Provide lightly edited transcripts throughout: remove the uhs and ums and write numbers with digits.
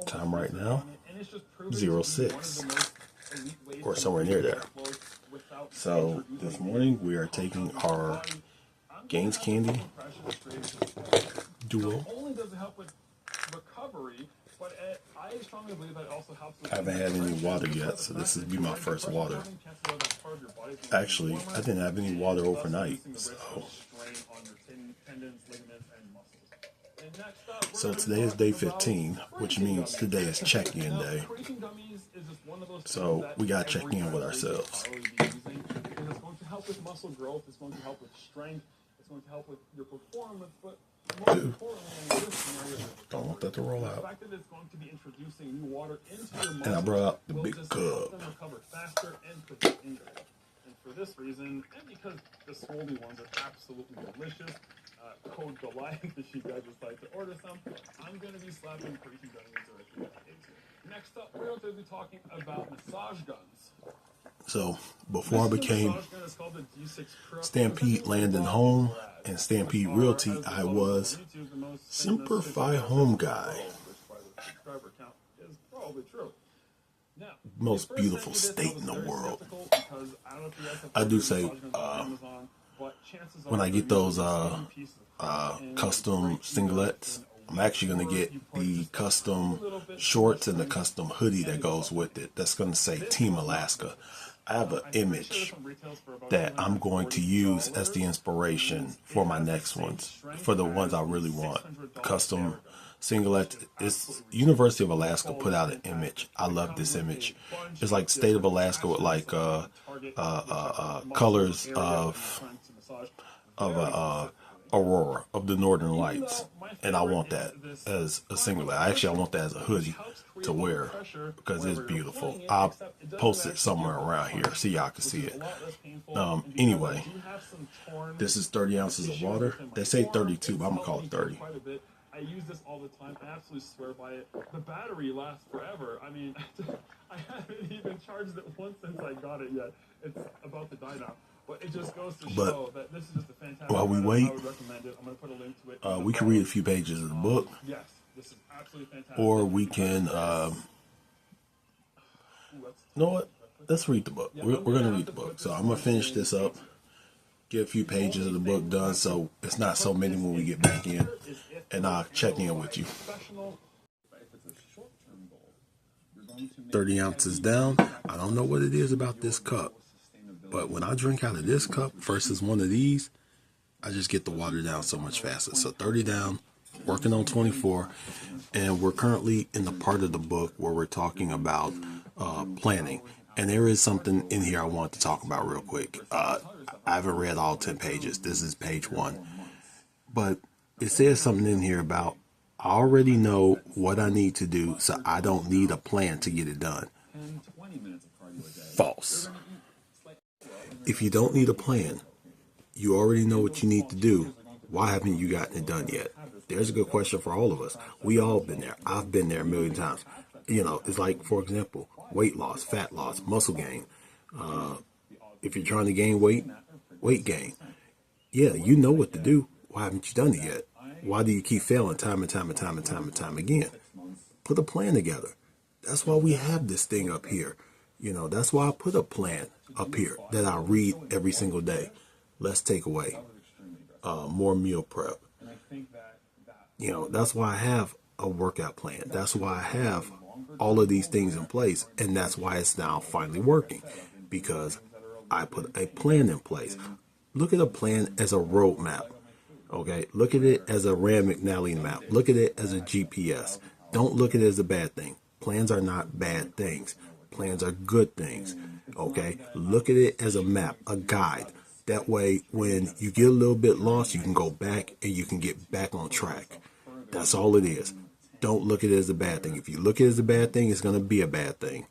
Time right now, 06, or somewhere near there. So this morning we are taking our Gaines Candy Duo. I haven't had any water yet, so this will be my first water. Actually, I didn't have any water overnight, so today is day 15, which means today is check-in day. So we got to check in with ourselves. It's going to help with muscle growth, it's going to help with strength, it's going to help with your performance, but most importantly in this scenario, don't want that to roll out. The fact that it's going to be introducing new water into your muscles, and I brought out the big cup. Recover faster and prevent injury. And for this reason, and because the Swoldy ones are absolutely delicious, code Goliath if you guys decide to order some, I'm going to be slapping Creaky Gummies directly on the Next up, we're going to be talking about massage guns. So, before I became Stampede Landon Home and Stampede Realty, I was Simplify Home Guy. Most beautiful state in the world. I do say, when I get those custom singlets, I'm actually going to get the custom shorts and the custom hoodie that goes with it. That's going to say Team Alaska. I have an image that I'm going to use as the inspiration for my next ones, for the ones I really want. Custom singlet. It's University of Alaska put out an image. I love this image. It's like state of Alaska with like colors of aurora, of the northern lights, and I want that as a singlet. Actually, I want that as a hoodie to wear because it's beautiful. I'll post it somewhere around here so y'all can see it. Anyway, this is 30 ounces of water. They say 32, but I'm gonna call it 30. I use this all the time. I absolutely swear by it. The battery lasts forever. I mean, I haven't even charged it once since I got it yet. It's about to die now. But it just goes to show that this is just a fantastic. While we wait, I would recommend it. I'm going to put a link to it. We can read a few pages of the book. Yes, this is absolutely fantastic. Or we can, you know what? Let's read the book. We're going to read the book. So I'm going to finish this up, get a few pages of the book done so it's not so many when we get back in, and I'll check in with you. 30 ounces down. I don't know what it is about this cup, but when I drink out of this cup versus one of these, I just get the water down so much faster. So 30 down, working on 24, and we're currently in the part of the book where we're talking about planning. And there is something in here I want to talk about real quick. I haven't read all 10 pages. This is page 1. But it says something in here about, I already know what I need to do, so I don't need a plan to get it done. False. If you don't need a plan, you already know what you need to do, why haven't you gotten it done yet? There's a good question for all of us. We all been there. I've been there a million times. You know, it's like, for example, weight loss, fat loss, muscle gain. If you're trying to gain weight, weight gain. Yeah, you know what to do. Why haven't you done it yet? Why do you keep failing time and time again? Put a plan together. That's why we have this thing up here. You know, that's why I put a plan up here that I read every single day. Less takeaway, more meal prep. You know, that's why I have a workout plan. That's why I have all of these things in place. And that's why it's now finally working, because I put a plan in place. Look at a plan as a roadmap. Okay, look at it as a Rand McNally map. Look at it as a GPS. Don't look at it as a bad thing. Plans are not bad things. Plans are good things. Okay, look at it as a map, a guide. That way, when you get a little bit lost, you can go back and you can get back on track. That's all it is. Don't look at it as a bad thing. If you look at it as a bad thing, it's going to be a bad thing.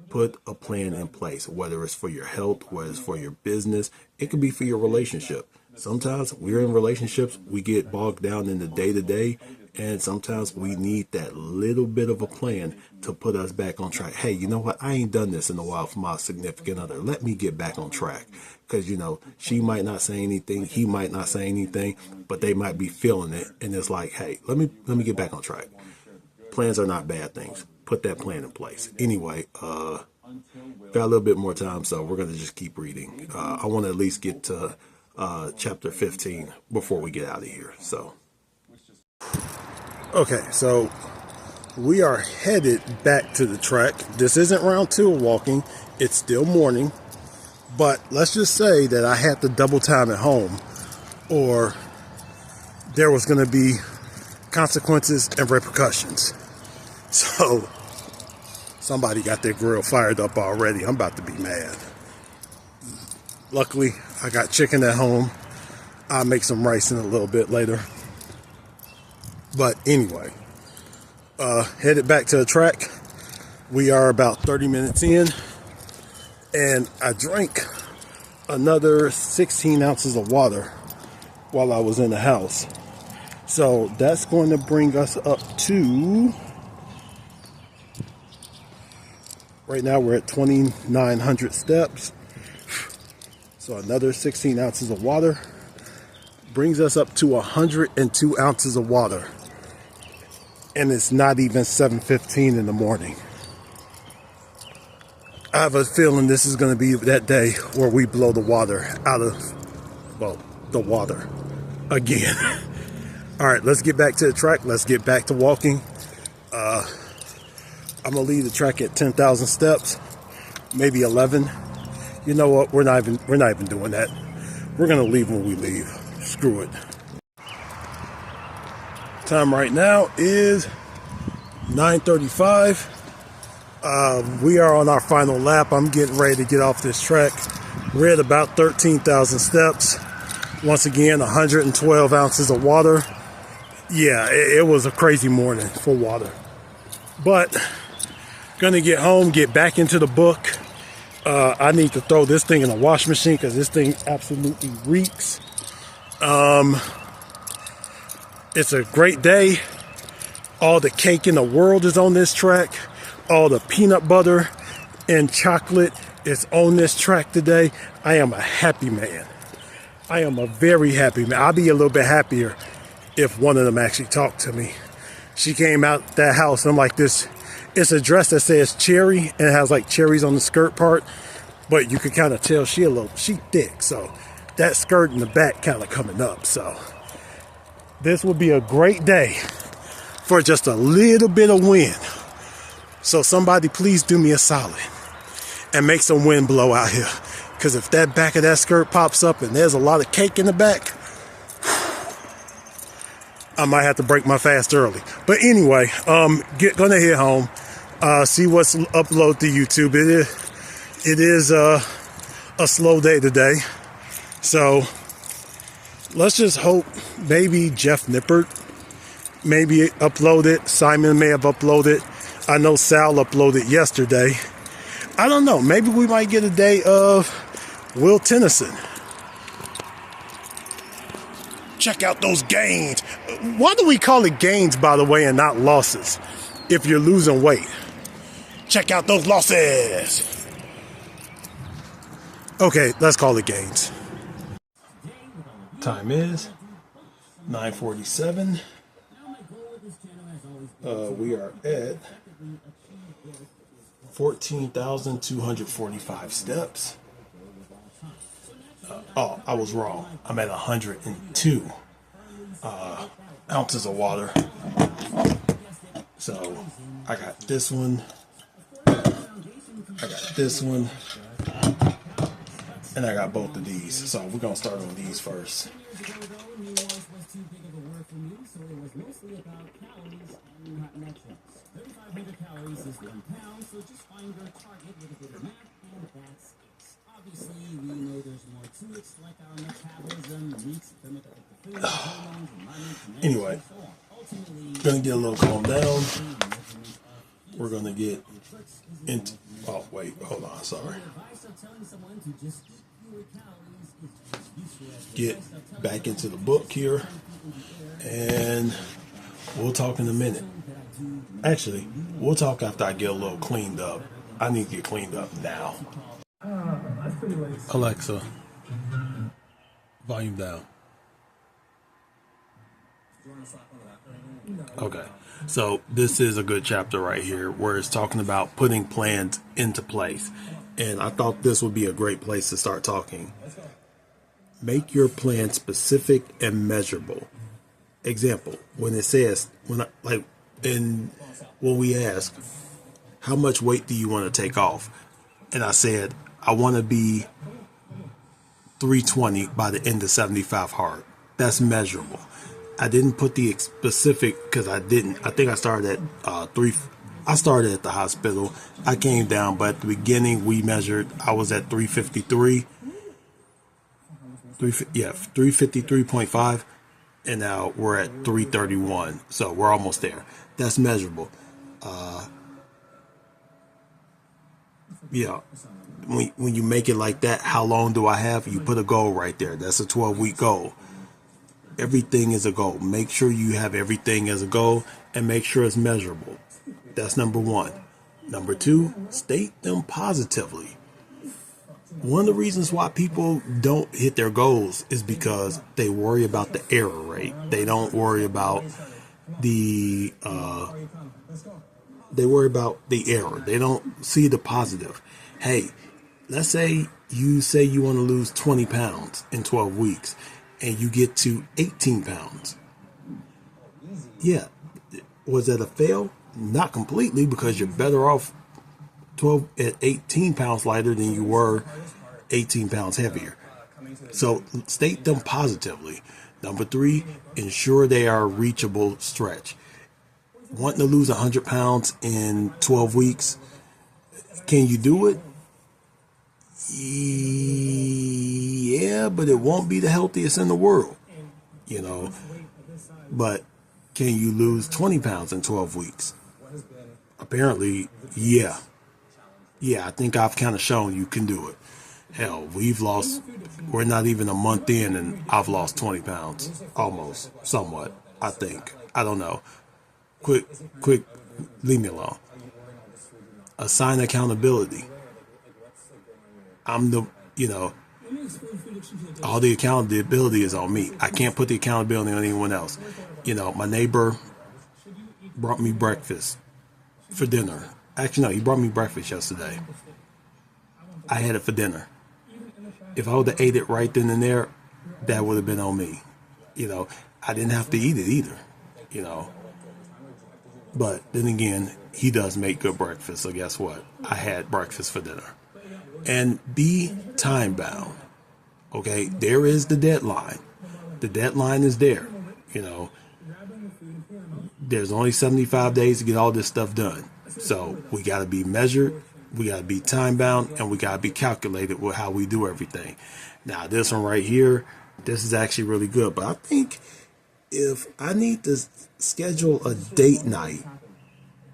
Put a plan in place, whether it's for your health, whether it's for your business. It could be for your relationship. Sometimes we're in relationships, we get bogged down in the day-to-day, And sometimes we need that little bit of a plan to put us back on track. Hey, you know what? I ain't done this in a while for my significant other. Let me get back on track. Because, you know, she might not say anything. He might not say anything, but they might be feeling it. And it's like, hey, let me get back on track. Plans are not bad things. Put that plan in place. Anyway, got a little bit more time, so we're going to just keep reading. I want to at least get to chapter 15 before we get out of here. So, okay, so we are headed back to the track. This isn't round 2 of walking. It's still morning. But let's just say that I had to double time at home, or there was going to be consequences and repercussions. So somebody got their grill fired up already. I'm about to be mad. Luckily, I got chicken at home. I'll make some rice in a little bit later. But anyway, headed back to the track. We are about 30 minutes in. And I drank another 16 ounces of water while I was in the house. So that's going to bring us up to, right now we're at 2,900 steps. So another 16 ounces of water brings us up to 102 ounces of water. And it's not even 7:15 in the morning. I have a feeling this is going to be that day where we blow the water out of, well, the water again. All right, let's get back to the track. Let's get back to walking. I'm going to leave the track at 10,000 steps, maybe 11. You know what? We're not even doing that. We're going to leave when we leave. Screw it. Time right now is 9:35. We are on our final lap. I'm getting ready to get off this track. We're at about 13,000 steps. Once again, 112 ounces of water. Yeah, it was a crazy morning for water. But gonna get home, get back into the book. I need to throw this thing in the wash machine because this thing absolutely reeks. It's a great day. All the cake in the world is on this track. All the peanut butter and chocolate is on this track today. I am a happy man. I am a very happy man. I'll be a little bit happier if one of them actually talked to me. She came out that house and I'm like, this, it's a dress that says cherry and it has like cherries on the skirt part, but you can kind of tell she thick. So that skirt in the back kind of coming up. So this would be a great day for just a little bit of wind. So somebody please do me a solid and make some wind blow out here. Because if that back of that skirt pops up and there's a lot of cake in the back, I might have to break my fast early. But anyway, gonna head home, see what's uploaded to YouTube. It is a slow day today. So let's just hope maybe Jeff Nippert maybe uploaded. Simon may have uploaded. I know Sal uploaded yesterday. I don't know. Maybe we might get a day of Will Tennyson. Check out those gains. Why do we call it gains, by the way, and not losses if you're losing weight? Check out those losses. Okay, let's call it gains. Time is 9:47. We are at 14,245 steps. Oh, I was wrong. I'm at 102 ounces of water. So I got this one. I got this one. And I got both of these. So we're going to start on these first. Anyway, gonna get a little calmed down. We're gonna get into, oh wait, hold on, sorry. Get back into the book here, and We'll talk in a minute. Actually, we'll talk after I get a little cleaned up. I need to get cleaned up now. Alexa, volume down. Okay. So this is a good chapter right here where it's talking about putting plans into place. And I thought this would be a great place to start talking. Make your plan specific and measurable. Example, when it says, when we ask, how much weight do you want to take off? And I said, I want to be 320 by the end of 75 hard. That's measurable. I didn't put the specific because I didn't. I think I started at I started at the hospital. I came down, but at the beginning we measured. I was at 353. 353.5, and now we're at 331. So we're almost there. That's measurable. Yeah. When you make it like that, how long do I have? You put a goal right there. That's a 12-week goal. Everything is a goal. Make sure you have everything as a goal and make sure it's measurable. That's number one. Number two, state them positively. One of the reasons why people don't hit their goals is because they worry about the error rate. They don't worry about the error. They don't see the positive. Hey, let's say you want to lose 20 pounds in 12 weeks and you get to 18 pounds. Yeah. Was that a fail? Not completely, because you're better off 18 pounds lighter than you were 18 pounds heavier. So state them positively. Number three, ensure they are a reachable stretch. Wanting to lose 100 pounds in 12 weeks, can you do it? Yeah, but it won't be the healthiest in the world, But can you lose 20 pounds in 12 weeks? Apparently, yeah. Yeah, I think I've kind of shown you can do it. Hell, we're not even a month in and I've lost 20 pounds. Almost, somewhat, I think. I don't know. Quick, leave me alone. Assign accountability. I'm all the accountability is on me. I can't put the accountability on anyone else. My neighbor brought me breakfast for dinner. Actually, no, he brought me breakfast yesterday. I had it for dinner. If I would have ate it right then and there, that would have been on me. I didn't have to eat it either, But then again, he does make good breakfast. So guess what? I had breakfast for dinner. And be time bound. Okay, there is the deadline. The deadline is there. There's only 75 days to get all this stuff done. So we got to be measured, we got to be time bound, and we got to be calculated with how we do everything. Now, this one right here, this is actually really good. But I think if I need to schedule a date night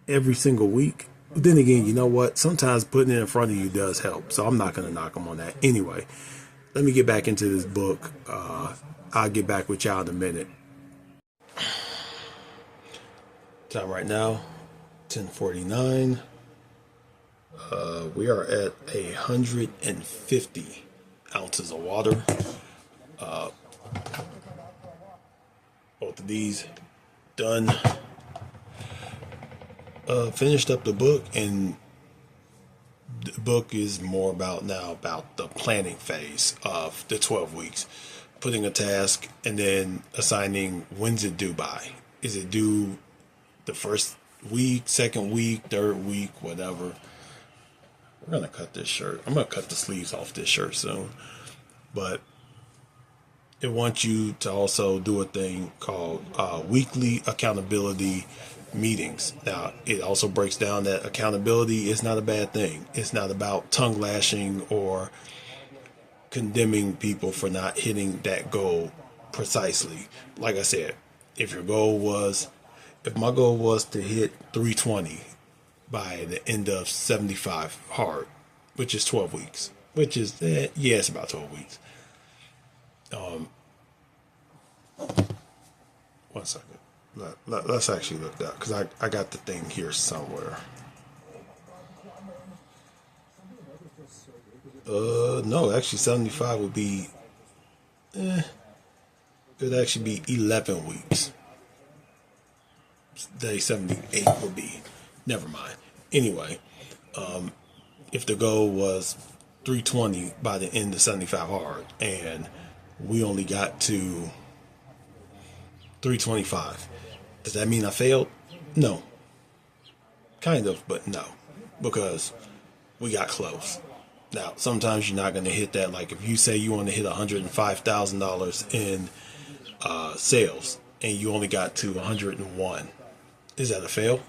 every single week, then again, you know what? Sometimes putting it in front of you does help. So I'm not going to knock them on that. Anyway, let me get back into this book. I'll get back with y'all in a minute. Time right now, 10:49. We are at 150 ounces of water. Both of these done. Finished up the book, and the book is more about the planning phase of the 12 weeks, putting a task and then assigning when's it due by. Is it due the first week, second week, third week, whatever. We're gonna cut this shirt. I'm gonna cut the sleeves off this shirt soon, but it wants you to also do a thing called weekly accountability meetings. Now, it also breaks down that accountability is not a bad thing. It's not about tongue lashing or condemning people for not hitting that goal precisely. Like I said, if my goal was to hit 320 by the end of 75 hard, which is 12 weeks, which is, it's about 12 weeks. 1 second. Let's actually look that, because I got the thing here somewhere. No, actually 75 would be, it'd actually be 11 weeks. Day 78 would be, never mind. Anyway, if the goal was 320 by the end of 75 hard, and we only got to 325, does that mean I failed? No. Kind of, but no. Because we got close. Now, sometimes you're not going to hit that. Like if you say you want to hit $105,000 in sales and you only got to 101, is that a fail?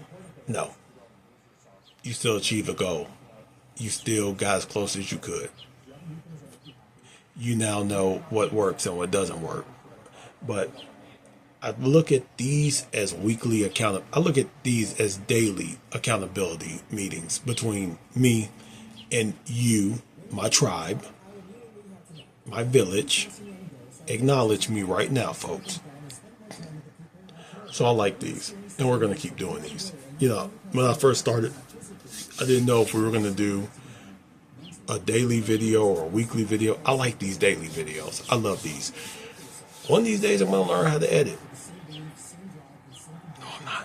No. You still achieve a goal. You still got as close as you could. You now know what works and what doesn't work. But I look at these as I look at these as daily accountability meetings between me and you, my tribe, my village. Acknowledge me right now, folks. So I like these, and we're going to keep doing these. You know, when I first started, I didn't know if we were going to do a daily video or a weekly video. I like these daily videos. I love these. One of these days, I'm going to learn how to edit. No, I'm not.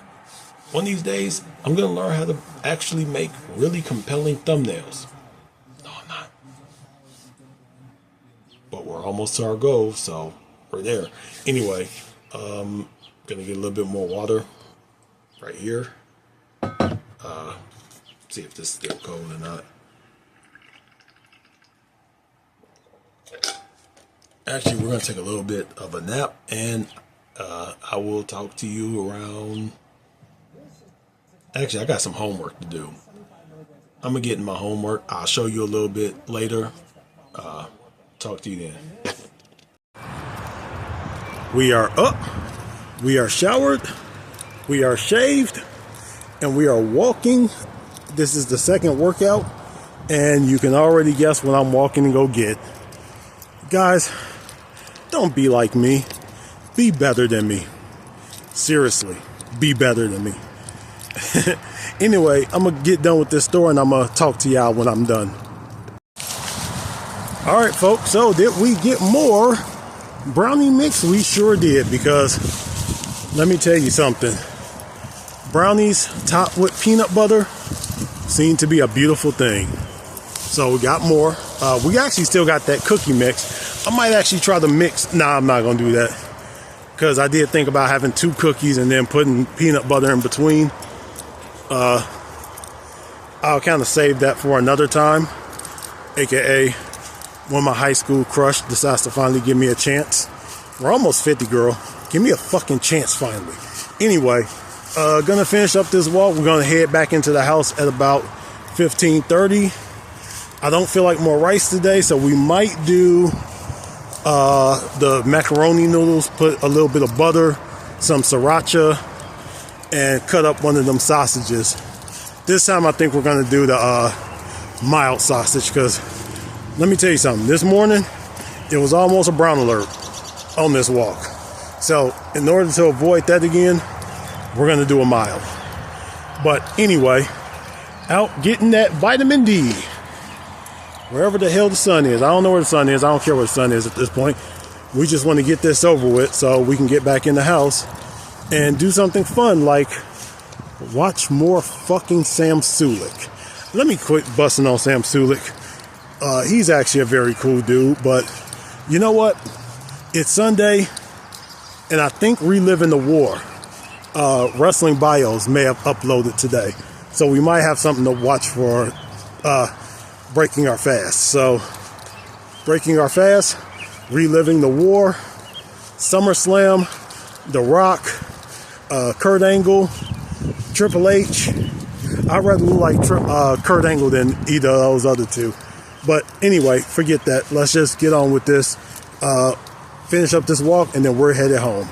One of these days, I'm going to learn how to actually make really compelling thumbnails. No, I'm not. But we're almost to our goal, so we're there. Anyway, going to get a little bit more water right here. See if this is still cold or not. Actually, we're going to take a little bit of a nap, and I will talk to you around. Actually, I got some homework to do. I'm going to get in my homework. I'll show you a little bit later. Talk to you then. We are up. We are showered. We are shaved. And we are walking. This is the second workout. And you can already guess what I'm walking to go get. Guys, don't be like me. Be better than me. Seriously, be better than me. Anyway, I'm going to get done with this store and I'm going to talk to y'all when I'm done. All right, folks. So did we get more brownie mix? We sure did, because let me tell you something. Brownies topped with peanut butter seem to be a beautiful thing. So we got more. We actually still got that cookie mix. I might actually try to mix. Nah, I'm not going to do that, because I did think about having 2 cookies and then putting peanut butter in between. I'll kind of save that for another time, aka when my high school crush decides to finally give me a chance. We're almost 50, girl. Give me a fucking chance finally. Anyway, gonna finish up this walk. We're gonna head back into the house at about 15:30. I don't feel like more rice today, so we might do the macaroni noodles, put a little bit of butter, some sriracha, and cut up one of them sausages. This time I think we're gonna do the mild sausage, because let me tell you something. This morning, it was almost a brown alert on this walk. So in order to avoid that again, we're gonna do a mild. But anyway, out getting that vitamin D. Wherever the hell the sun is. I don't know where the sun is. I don't care where the sun is at this point. We just want to get this over with so we can get back in the house and do something fun, like watch more fucking Sam Sulek. Let me quit busting on Sam Sulek. He's actually a very cool dude, but you know what? It's Sunday, and I think Reliving the War, Wrestling Bios may have uploaded today. So we might have something to watch for Breaking Our Fast. So, Breaking Our Fast, Reliving the War, SummerSlam, The Rock, Kurt Angle, Triple H. I'd rather look like Kurt Angle than either of those other two. But anyway, forget that. Let's just get on with this. Finish up this walk, and then we're headed home.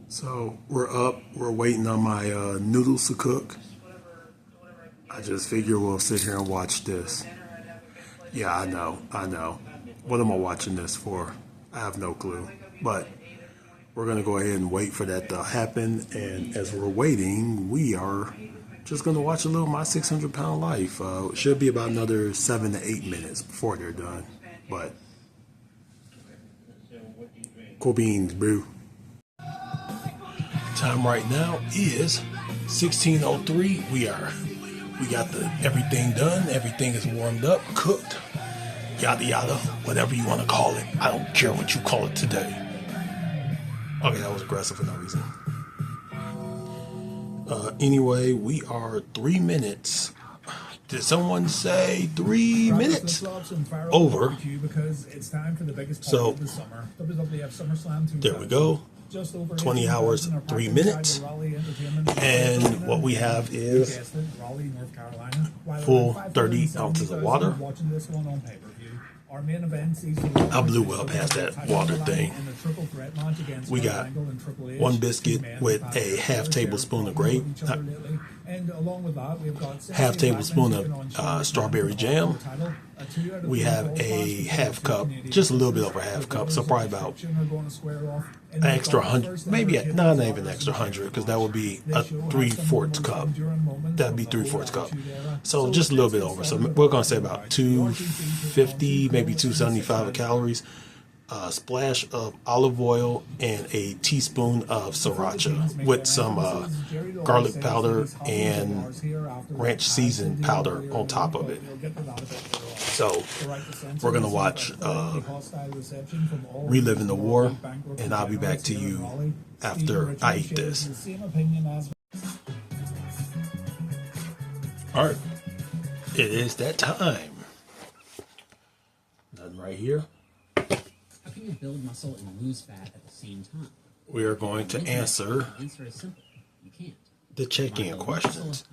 So we're up. We're waiting on my noodles to cook. I just figure we'll sit here and watch this. Yeah, I know. What am I watching this for? I have no clue. But we're going to go ahead and wait for that to happen. And as we're waiting, we are just going to watch a little My 600 Pound Life. It should be about another 7 to 8 minutes before they're done. But cool beans, bro. Time right now is 16:03. We got everything done. Everything is warmed up, cooked, yada yada, whatever you want to call it. I don't care what you call it today. Okay, that was aggressive for no reason. Anyway, we are 3 minutes. Did someone say 3 minutes? Over. Because it's time for the biggest So, of the summer. WWF SummerSlam there we go. 20 hours, 3 minutes. And what we have is full 30 ounces of water. I blew well past that water thing. We got one biscuit with a half tablespoon of grape, half tablespoon of strawberry jam. We have a half cup, just a little bit over a half cup, so probably about an extra 100, maybe not even an extra 100, because that would be a 3/4 cup. That'd be 3/4 cup. So just a little bit over. So we're gonna say about 250, maybe 275 calories. A splash of olive oil and a teaspoon of sriracha with some garlic powder and ranch seasoned powder on top of it. So we're gonna watch Reliving the War, and I'll be back to you after I eat this. All right, it is that time. Nothing right here. You build muscle and lose fat at the same time. We are going to answer The answer is simple. You can't. the check-in questions.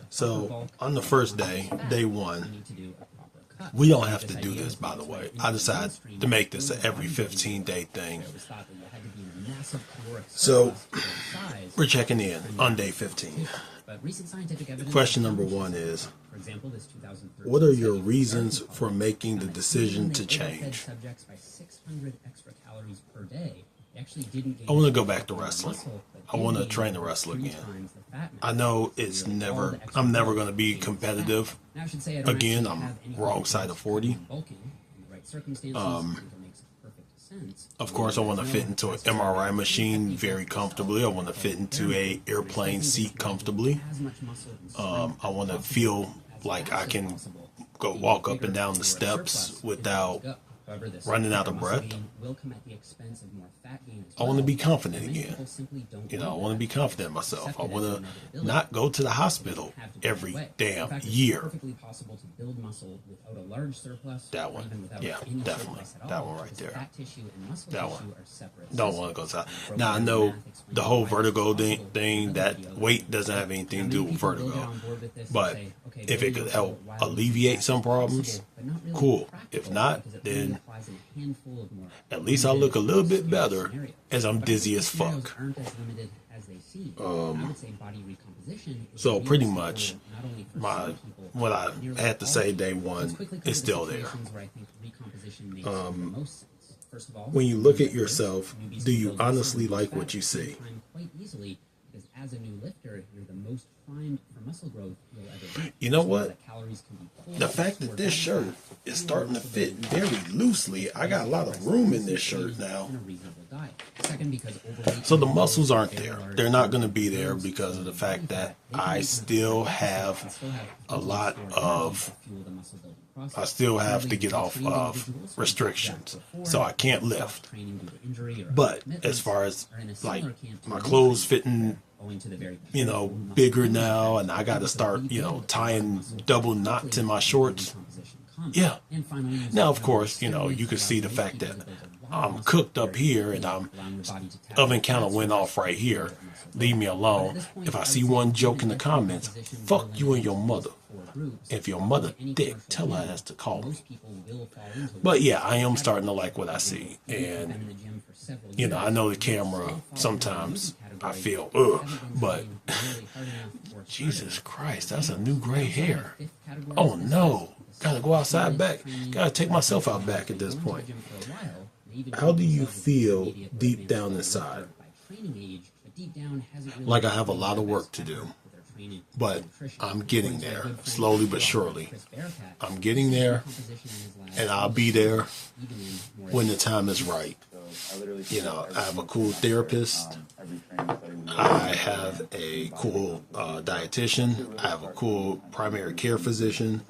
So on the first day, day one, we don't have to do this, by the way. I decided to make this an every 15-day thing. So we're checking in on day 15. Question number one is, what are your reasons for making the decision to change? I want to go back to wrestling. I want to train to wrestle again. I know I'm never going to be competitive again. I'm wrong side of 40. Of course, I want to fit into an MRI machine very comfortably. I want to fit into a airplane seat comfortably. I want to feel like I can go walk up and down the steps without running out of breath. I want to be confident again. I want to be confident in myself. I want to not go to the hospital every damn year. That one. Yeah, definitely. That one right there. That one. Don't want to go to the hospital. Now, I know the whole vertigo thing, that weight doesn't have anything to do with vertigo. But if it could help alleviate some problems, cool. If not, then at least I'll look a little bit better as I'm dizzy as fuck. So pretty much what I had to say day one is still there. When you look at yourself, do you honestly like what you see? As a new lifter, you're the most primed for muscle growth you'll ever be. You know what? The fact that this shirt is starting to fit very loosely, I got a lot of room in this shirt now. So the muscles aren't there. They're not going to be there because of the fact that I still have a lot of, I still have to get off of restrictions. So I can't lift. But as far as like my clothes fitting, bigger now, and I got to start, tying double knots in my shorts. Yeah. Now, of course, you can see the fact that I'm cooked up here and oven counter went off right here. Leave me alone. If I see one joke in the comments, fuck you and your mother. If your mother thick, tell her ass to call me. But yeah, I am starting to like what I see. And, I know the camera, sometimes I feel, but Jesus Christ, that's a new gray hair. Oh no, gotta go outside back. Gotta take myself out back at this point. how do you feel deep down inside? Like I have a lot of work to do, but I'm getting there, slowly but surely. I'm getting there, and I'll be there when the time is right. You know, I have a cool therapist. I have a cool dietitian. I have a cool primary care physician.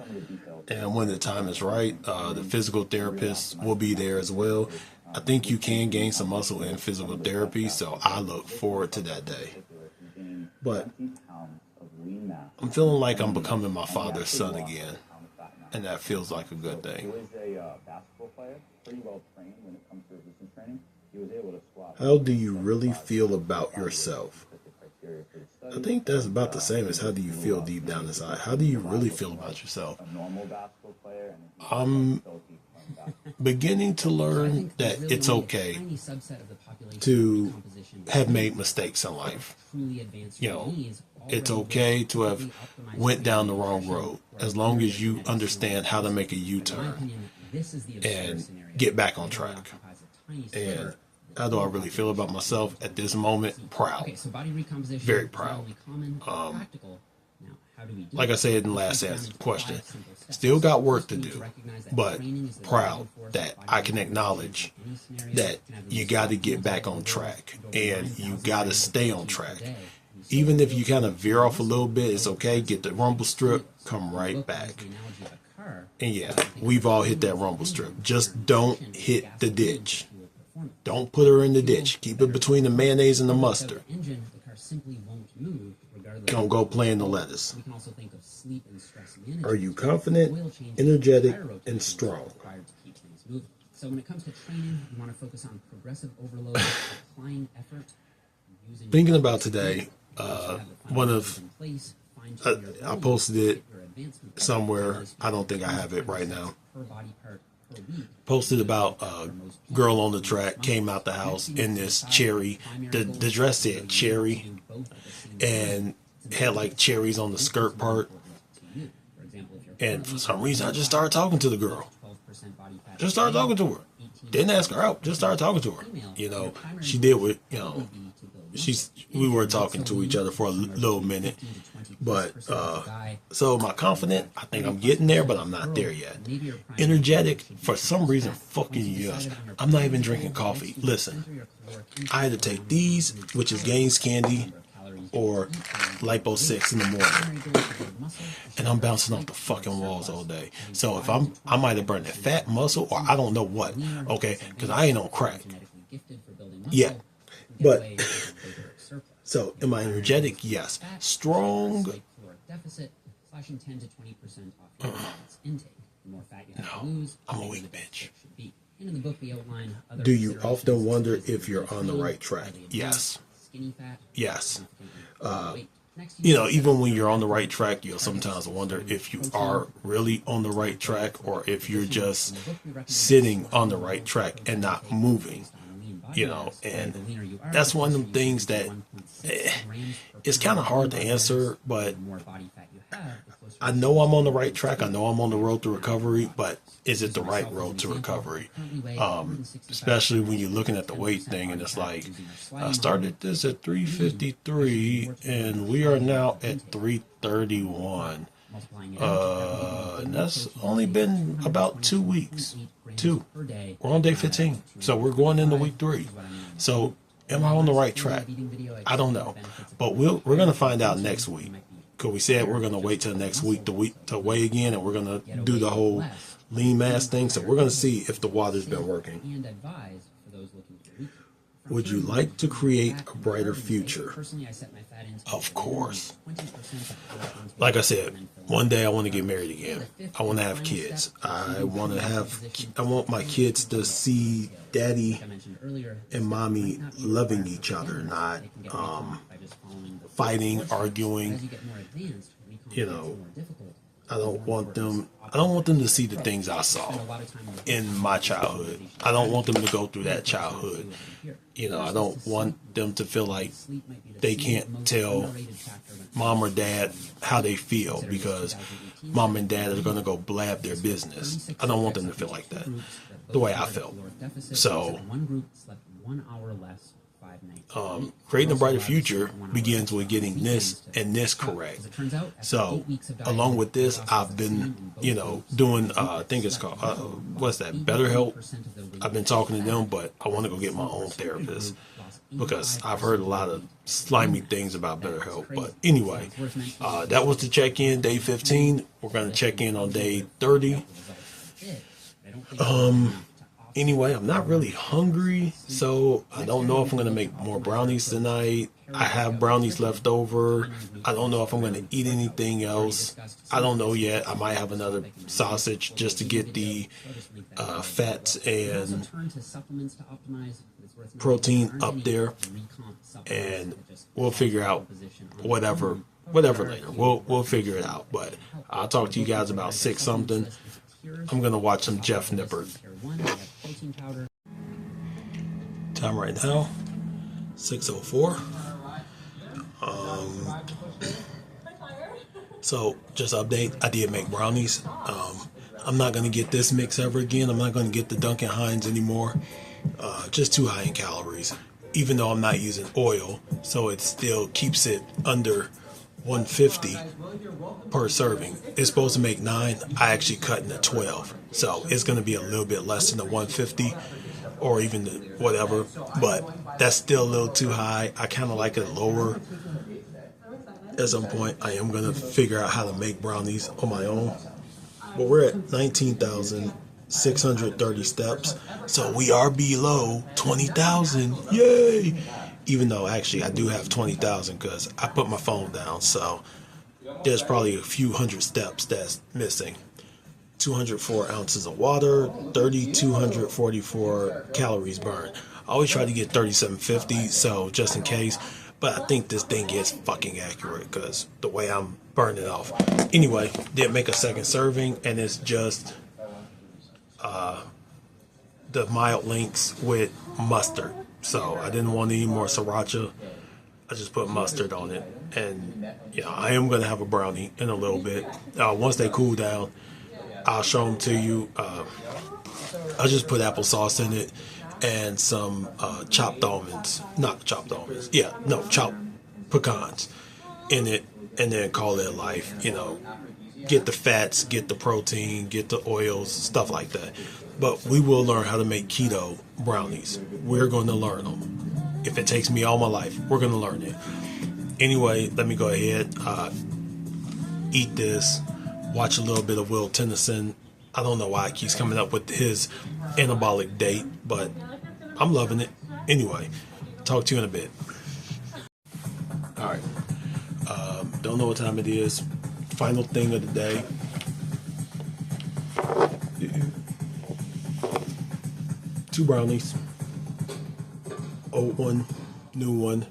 And when the time is right, the physical therapist will be there as well. I think you can gain some muscle in physical therapy, so I look forward to that day. But I'm feeling like I'm becoming my father's son again, and that feels like a good thing. How do you really feel about yourself? I think that's about the same as how do you feel deep down inside. How do you really feel about yourself? I'm beginning to learn that it's okay to have made mistakes in life. You know, it's okay to have went down the wrong road as long as you understand how to make a U-turn and get back on track. And how do I really feel about myself at this moment? Proud. Very proud. Like I said in the last question, still got work to do, but proud that I can acknowledge that you got to get back on track and you got to stay on track. Even if you kind of veer off a little bit, it's okay. Get the rumble strip, come right back. And yeah, we've all hit that rumble strip. Just don't hit the ditch. Don't put her in the ditch. Keep it between the mayonnaise and the mustard. Don't go play in the lettuce. Are you confident, energetic, and strong? So when it comes to training, you want to focus on progressive overload, applying effort. Thinking about today, I posted it somewhere. I don't think I have it right now. Posted about a girl on the track came out the house in this cherry. The dress said cherry and had like cherries on the skirt part. And for some reason, I just started talking to the girl. Just started talking to her. Didn't ask her out. Just started talking to her. You know, she did what, you know, we were talking to each other for a little minute. But, so am I confident? I think I'm getting there, but I'm not there yet. Energetic, for some reason, fucking yes. I'm not even drinking coffee. Listen, I had to take these, which is Gaines Candy, or Lipo 6 in the morning. And I'm bouncing off the fucking walls all day. So if I might have burned that fat muscle, or I don't know what, okay? Because I ain't on crack. Yeah. But, so am I energetic? Yes. Strong? No, I'm a weak bitch. Do you often wonder if you're on the right track? Yes. Yes. You know, even when you're on the right track, you'll sometimes wonder if you are really on the right track or if you're just sitting on the right track and not moving. You know, and that's one of them things that it's kind of hard to answer, but I know I'm on the right track. I know I'm on the road to recovery, but is it the right road to recovery? Especially when you're looking at the weight thing and it's like, I started this at 353 and we are now at 331. And that's only been about 2 weeks. We're on day 15. So we're going into week 3. So am I on the right track? I don't know. But we're going to find out next week. Because we said we're going to wait till next week to weigh again, and we're going to do the whole lean mass thing. So we're going to see if the water's been working. Would you like to create a brighter future? Of course. Like I said, one day I want to get married again. I want to have kids. I want my kids to see daddy and mommy loving each other, not fighting, arguing. You know, I don't want them to see the things I saw in my childhood. I don't want them to go through that childhood. You know, I don't want them to feel like they can't tell mom or dad how they feel, because mom and dad are going to go blab their business. I don't want them to feel like that, the way I felt. So, one group slept 1 hour less 5 nights. creating a brighter future begins with getting this and this correct. So, along with this, I've been, doing, I think it's called, what's that, BetterHelp? I've been talking to them, but I want to go get my own therapist because I've heard a lot of slimy things about BetterHelp. But anyway, that was the check-in, day 15. We're going to check in on day 30. Anyway, I'm not really hungry, so I don't know if I'm going to make more brownies tonight. I have brownies left over. I don't know if I'm going to eat anything else. I don't know yet. I might have another sausage just to get the fats and protein up there, and we'll figure out whatever later. We'll figure it out. But I'll talk to you guys about 6 something. I'm gonna watch some Jeff Nippert. Time right now, 6:04. So just update. I did make brownies. I'm not gonna get this mix ever again. I'm not gonna get the Duncan Hines anymore. Just too high in calories. Even though I'm not using oil, so it still keeps it under 150 per serving. It's supposed to make 9. I actually cut into 12, so it's going to be a little bit less than the 150 or even the whatever, but that's still a little too high. I kind of like it lower. At some point I am going to figure out how to make brownies on my own, but we're at 19,630 steps, so we are below 20,000. Yay! Even though actually I do have 20,000 because I put my phone down, so there's probably a few hundred steps that's missing. 204 ounces of water, 3,244 calories burned. I always try to get 3,750, so just in case, but I think this thing is fucking accurate because the way I'm burning it off. Anyway, did make a second serving, and it's just the mild links with mustard. So I didn't want any more sriracha. I just put mustard on it. And yeah, I am going to have a brownie in a little bit. Once they cool down, I'll show them to you. I'll just put applesauce in it and some chopped almonds. Not chopped almonds. Yeah, no, chopped pecans in it, and then call it a life. Get the fats, get the protein, get the oils, stuff like that. But we will learn how to make keto brownies. We're going to learn them. If it takes me all my life, we're going to learn it. Anyway, let me go ahead, eat this, watch a little bit of Will Tennyson. I don't know why he keeps coming up with his anabolic date, but I'm loving it. Anyway, talk to you in a bit. All right. Don't know what time it is. Final thing of the day. 2 brownies, old one, new one,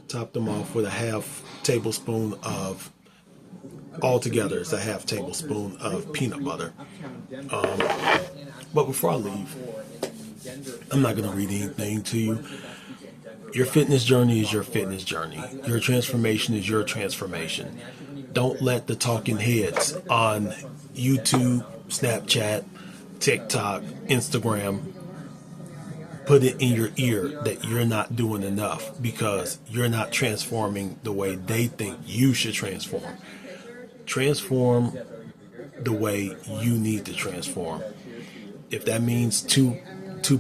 topped them off with a half tablespoon of, altogether it's a half tablespoon of peanut butter. But before I leave, I'm not going to read anything to you. Your fitness journey is your fitness journey. Your transformation is your transformation. Don't let the talking heads on YouTube, Snapchat, TikTok, Instagram put it in your ear that you're not doing enough because you're not transforming the way they think you should transform. Transform the way you need to transform. If that means 2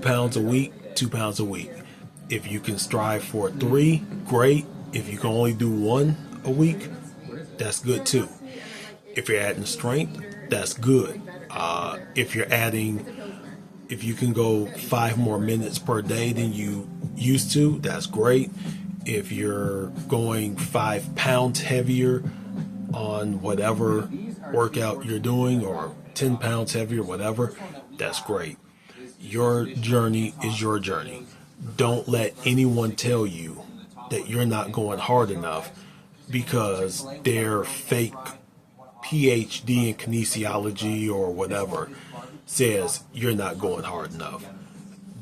pounds a week, 2 pounds a week. If you can strive for 3, great. If you can only do 1 a week, that's good too. If you're adding strength, that's good. If you can go 5 more minutes per day than you used to, that's great. If you're going 5 pounds heavier on whatever workout you're doing, or 10 pounds heavier, whatever, that's great. Your journey is your journey. Don't let anyone tell you that you're not going hard enough because they're fake PhD in kinesiology or whatever says you're not going hard enough.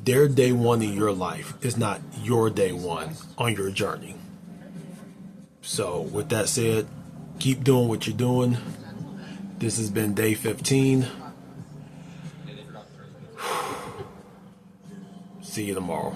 Their day one in your life is not your day one on your journey. So with that said, keep doing what you're doing. This has been day 15. See you tomorrow.